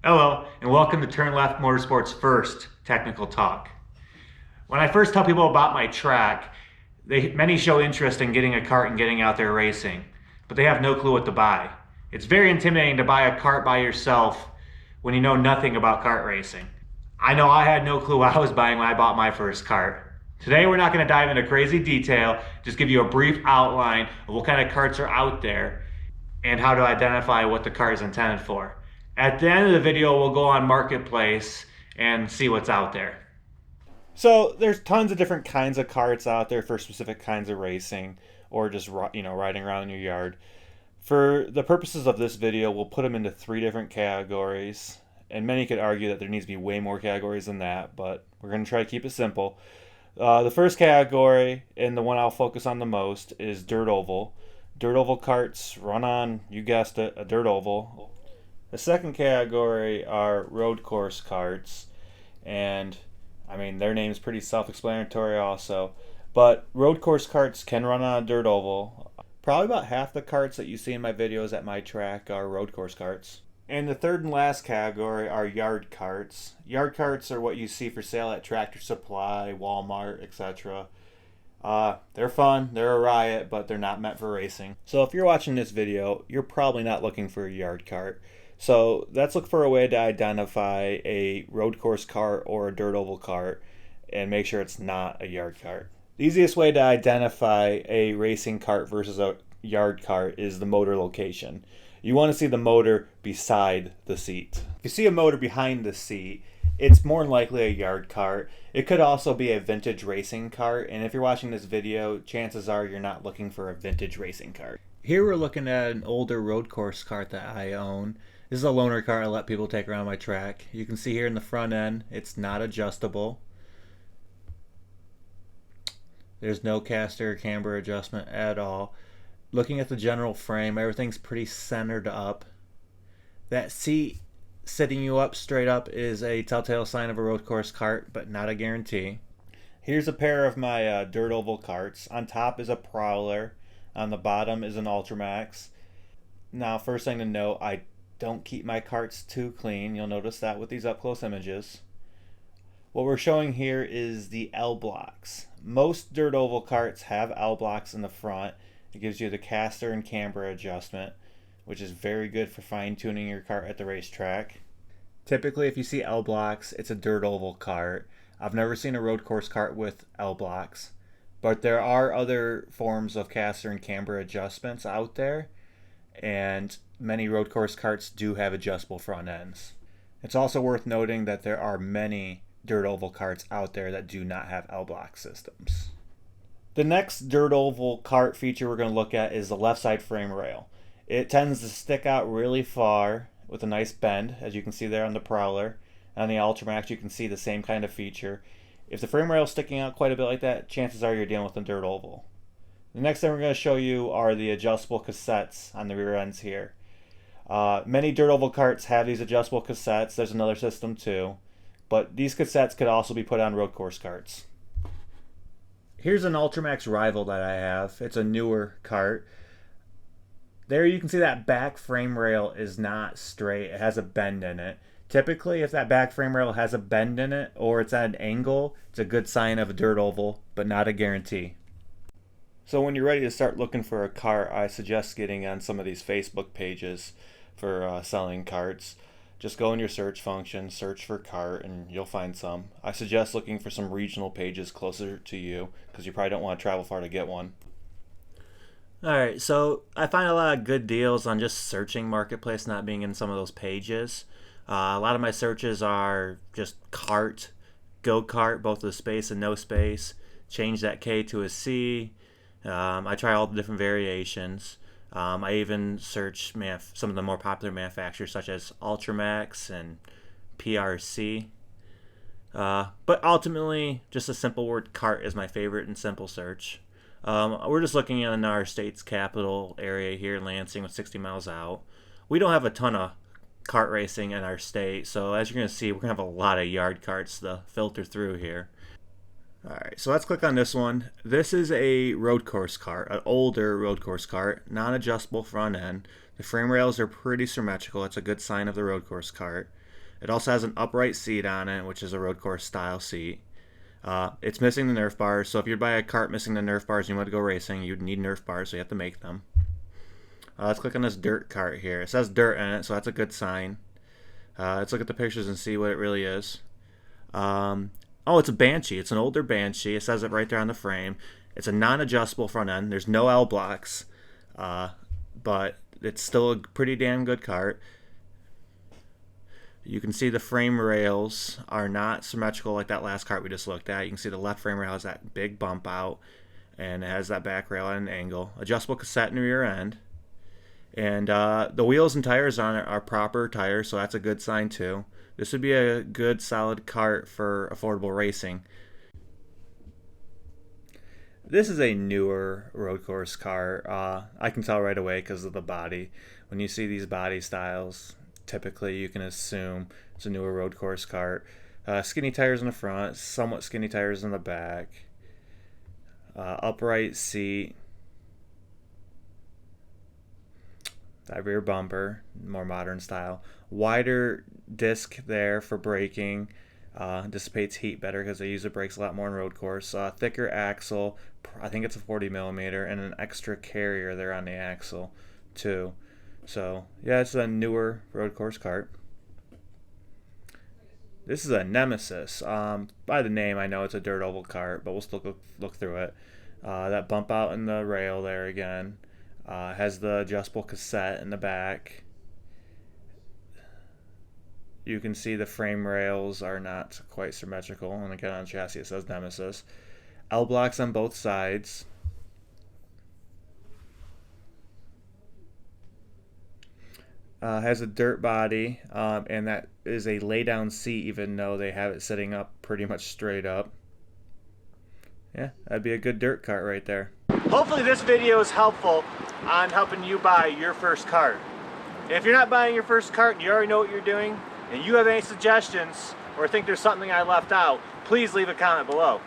Hello, and welcome to Turn Left Motorsports First Technical Talk. When I first tell people about my track, many show interest in getting a kart and getting out there racing, but they have no clue what to buy. It's very intimidating to buy a kart by yourself when you know nothing about kart racing. I know I had no clue what I was buying when I bought my first kart. Today we're not going to dive into crazy detail, just give you a brief outline of what kind of karts are out there and how to identify what the car is intended for. At the end of the video, we'll go on Marketplace and see what's out there. So there's tons of different kinds of karts out there for specific kinds of racing or just riding around in your yard. For the purposes of this video, we'll put them into three different categories. And many could argue that there needs to be way more categories than that, but we're going to try to keep it simple. The first category, and the one I'll focus on the most, is dirt oval. Dirt oval karts run on, you guessed it, a dirt oval. The second category are road course karts, and I mean their name's pretty self-explanatory also. But road course karts can run on a dirt oval. Probably about half the karts that you see in my videos at my track are road course karts. And the third and last category are yard karts. Yard karts are what you see for sale at Tractor Supply, Walmart, etc. They're fun, they're a riot, but they're not meant for racing. So if you're watching this video, you're probably not looking for a yard cart. So let's look for a way to identify a road course cart or a dirt oval cart and make sure it's not a yard cart. The easiest way to identify a racing cart versus a yard cart is the motor location. You want to see the motor beside the seat. If you see a motor behind the seat, it's more than likely a yard cart. It could also be a vintage racing cart, and if you're watching this video, chances are you're not looking for a vintage racing cart. Here we're looking at an older road course cart that I own. This is a loaner cart I let people take around my track. You can see here in the front end, it's not adjustable. There's no caster or camber adjustment at all. Looking at the general frame, everything's pretty centered up. That seat sitting you up straight up is a telltale sign of a road course cart, but not a guarantee. Here's a pair of my dirt oval karts. On top is a Prowler. On the bottom is an Ultramax. Now, first thing to note, I don't keep my karts too clean. You'll notice that with these up close images. What we're showing here is the L blocks. Most dirt oval karts have L blocks in the front. It gives you the caster and camber adjustment, which is very good for fine-tuning your cart at the racetrack. Typically, if you see L blocks, it's a dirt oval cart. I've never seen a road course cart with L blocks, but there are other forms of caster and camber adjustments out there, and many road course carts do have adjustable front ends. It's also worth noting that there are many dirt oval carts out there that do not have L block systems. The next dirt oval cart feature we're going to look at is the left side frame rail. It tends to stick out really far with a nice bend, as you can see there on the Prowler. On the Ultramax, you can see the same kind of feature. If the frame rail is sticking out quite a bit like that, chances are you're dealing with a dirt oval. The next thing we're going to show you are the adjustable cassettes on the rear ends here. Many dirt oval carts have these adjustable cassettes. There's another system too, but these cassettes could also be put on road course carts. Here's an Ultramax rival that I have. It's a newer cart. There you can see that back frame rail is not straight. It has a bend in it. Typically, if that back frame rail has a bend in it or it's at an angle, it's a good sign of a dirt oval, but not a guarantee. So when you're ready to start looking for a cart, I suggest getting on some of these Facebook pages for selling carts. Just go in your search function, search for cart, and you'll find some. I suggest looking for some regional pages closer to you because you probably don't want to travel far to get one. Alright, so I find a lot of good deals on just searching Marketplace, not being in some of those pages. A lot of my searches are just cart, go-kart, both with space and no space, change that K to a C. I try all the different variations. I even search some of the more popular manufacturers such as Ultramax and PRC. But ultimately, just a simple word cart is my favorite and simple search. We're just looking in our state's capital area here in Lansing with 60 miles out. We don't have a ton of kart racing in our state, so as you're going to see, we're going to have a lot of yard carts to filter through here. Alright, so let's click on this one. This is a road course cart, an older road course cart, non-adjustable front end. The frame rails are pretty symmetrical. It's a good sign of the road course cart. It also has an upright seat on it, which is a road course style seat. It's missing the Nerf bars, so if you'd buy a kart missing the Nerf bars and you want to go racing, you'd need Nerf bars, so you have to make them. Let's click on this dirt kart here. It says dirt in it, so that's a good sign. Let's look at the pictures and see what it really is. Oh, it's a Banshee. It's an older Banshee. It says it right there on the frame. It's a non-adjustable front end. There's no L blocks, but it's still a pretty damn good kart. You can see the frame rails are not symmetrical like that last kart we just looked at. You can see the left frame rail has that big bump out, and it has that back rail at an angle. Adjustable cassette in the rear end. And the wheels and tires on it are proper tires, so that's a good sign too. This would be a good solid kart for affordable racing. This is a newer road course kart. I can tell right away because of the body. When you see these body styles, typically you can assume it's a newer road course kart. Skinny tires in the front, somewhat skinny tires in the back. Upright seat. That rear bumper, more modern style. Wider disc there for braking. Dissipates heat better because they use the brakes a lot more in road course. Thicker axle, I think it's a 40mm, and an extra carrier there on the axle too. So yeah, it's a newer road course kart. This is a Nemesis. By the name, I know it's a Dirt Oval Kart, but we'll still look through it. That bump out in the rail there again. Has the adjustable cassette in the back. You can see the frame rails are not quite symmetrical, and again on chassis it says Nemesis. L blocks on both sides. Has a dirt body, and that is a lay down seat, even though they have it sitting up pretty much straight up. Yeah, that'd be a good dirt kart right there. Hopefully this video is helpful on helping you buy your first kart. If you're not buying your first kart and you already know what you're doing, and you have any suggestions or think there's something I left out, please leave a comment below.